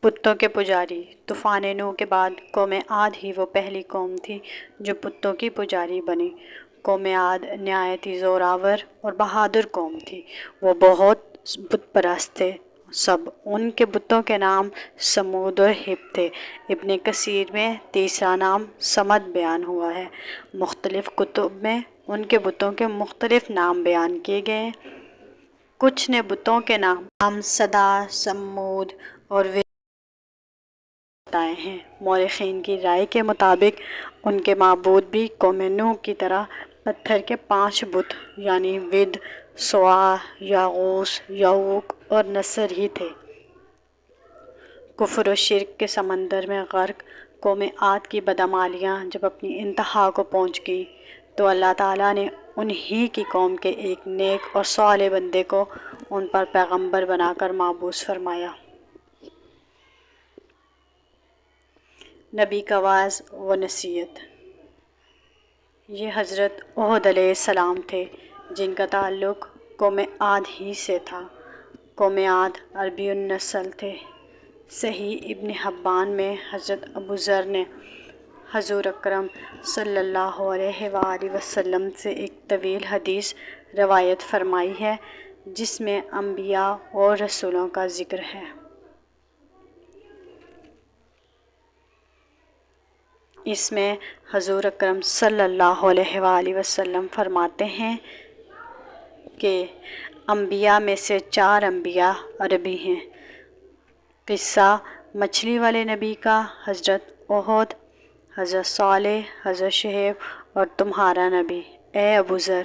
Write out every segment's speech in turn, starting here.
بتوں کے پجاری۔ طوفان نوح کے بعد قوم عاد ہی وہ پہلی قوم تھی جو بتوں کی پجاری بنی۔ قوم عاد نہایت ہی زوراور اور بہادر قوم تھی۔ وہ بہت بت پرست تھے سب۔ ان کے بتوں کے نام سمود اور ہب تھے۔ ابن کثیر میں تیسرا نام سمد بیان ہوا ہے۔ مختلف کتب میں ان کے بتوں کے مختلف نام بیان کیے گئے ہیں۔ کچھ نے بتوں کے نام صدا، سمود اور بتائے ہیں۔ مورخین کی رائے کے مطابق ان کے معبود بھی قوم نوح کی طرح پتھر کے 5 بت یعنی ود، سواع، یاغوث، یعوق اور نصر ہی تھے۔ کفر و شرک کے سمندر میں غرق قوم عاد کی بدعمالیاں جب اپنی انتہا کو پہنچ گئیں تو اللہ تعالیٰ نے انہی کی قوم کے ایک نیک اور صالح بندے کو ان پر پیغمبر بنا کر مبعوث فرمایا۔ نبی کا وعظ و نصیحت۔ یہ حضرت ہود علیہ السلام تھے جن کا تعلق قوم عاد ہی سے تھا۔ قوم عاد عربی النسل تھے۔ صحیح ابن حبان میں حضرت ابو ذر نے حضور اکرم صلی اللہ علیہ وآلہ وسلم سے ایک طویل حدیث روایت فرمائی ہے جس میں انبیاء اور رسولوں کا ذکر ہے۔ اس میں حضور اکرم صلی اللہ علیہ وآلہ وسلم فرماتے ہیں کہ انبیاء میں سے 4 انبیاء عربی ہیں۔ قصہ مچھلی والے نبی کا، حضرت ہود، حضرت صالح، حضرت شعیب اور تمہارا نبی اے ابو ذر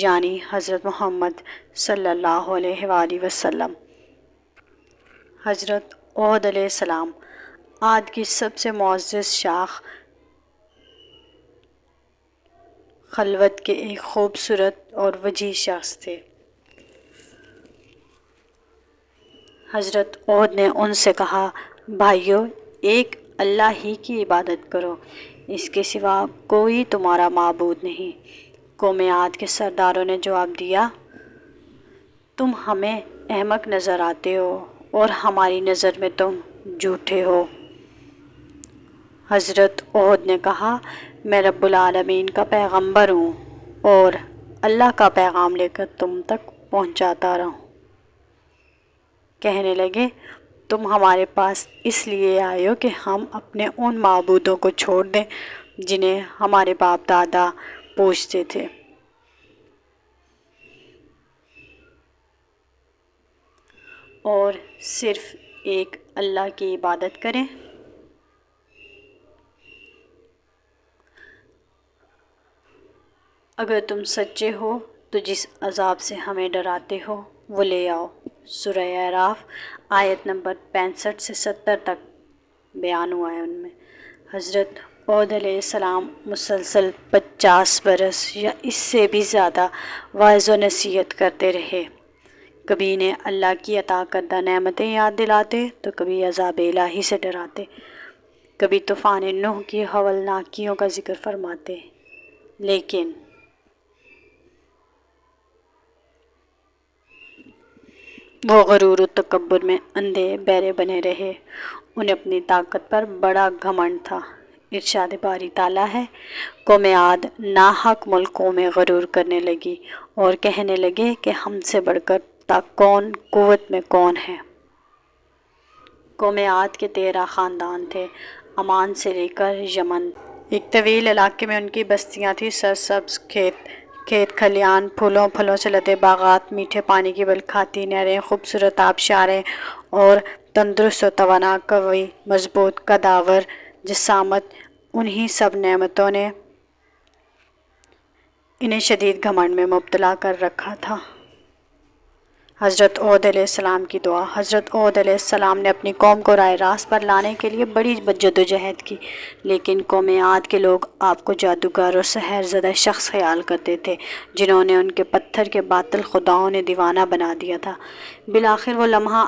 یعنی حضرت محمد صلی اللہ علیہ وآلہ وسلم۔ حضرت ہود علیہ السلام عاد کی سب سے معزز شاخ خلوت کے ایک خوبصورت اور وجیح شخص تھے۔ حضرت ہود نے ان سے کہا، بھائیو، ایک اللہ ہی کی عبادت کرو، اس کے سوا کوئی تمہارا معبود نہیں۔ قوم عاد کے سرداروں نے جواب دیا، تم ہمیں احمق نظر آتے ہو اور ہماری نظر میں تم جھوٹے ہو۔ حضرت ہود نے کہا، میں رب العالمین کا پیغمبر ہوں اور اللہ کا پیغام لے کر تم تک پہنچاتا رہا ہوں۔ کہنے لگے، تم ہمارے پاس اس لیے آئے ہو کہ ہم اپنے ان معبودوں کو چھوڑ دیں جنہیں ہمارے باپ دادا پوجتے تھے، اور صرف ایک اللہ کی عبادت کریں۔ اگر تم سچے ہو تو جس عذاب سے ہمیں ڈراتے ہو وہ لے آؤ۔ سورہ اعراف آیت نمبر 65 سے 70 تک بیان ہوا ہے۔ ان میں حضرت ہود علیہ السلام مسلسل 50 برس یا اس سے بھی زیادہ وعظ و نصیحت کرتے رہے۔ کبھی انہیں اللہ کی عطا کردہ نعمتیں یاد دلاتے تو کبھی عذاب الہی سے ڈراتے، کبھی طوفان نوح کی ہولناکیوں کا ذکر فرماتے، لیکن وہ غرور و تکبر میں اندھے بہرے بنے رہے۔ انہیں اپنی طاقت پر بڑا گھمنڈ تھا۔ ارشاد باری تعالیٰ ہے، قوم عاد ناحق ملکوں میں غرور کرنے لگی اور کہنے لگے کہ ہم سے بڑھ کر کون قوت میں کون ہے۔ قوم عاد کے 13 خاندان تھے، عمان سے لے کر یمن۔ ایک طویل علاقے میں ان کی بستیاں تھیں، سرسبز کھیت کھلیان، پھولوں سے لدے باغات، میٹھے پانی کی بلکھاتی نہریں، خوبصورت آبشاریں اور تندرست و توانا، قوی، مضبوط، قداور جسامت۔ انہی سب نعمتوں نے انہیں شدید گھمنڈ میں مبتلا کر رکھا تھا۔ حضرت ہود علیہ السلام کی دعا۔ حضرت ہود علیہ السلام نے اپنی قوم کو راہ راست پر لانے کے لیے بڑی جدوجہد کی، لیکن قوم عاد کے لوگ آپ کو جادوگر اور سحر زدہ شخص خیال کرتے تھے جنہوں نے ان کے پتھر کے باطل خداؤں نے دیوانہ بنا دیا تھا۔ بالآخر وہ لمحہ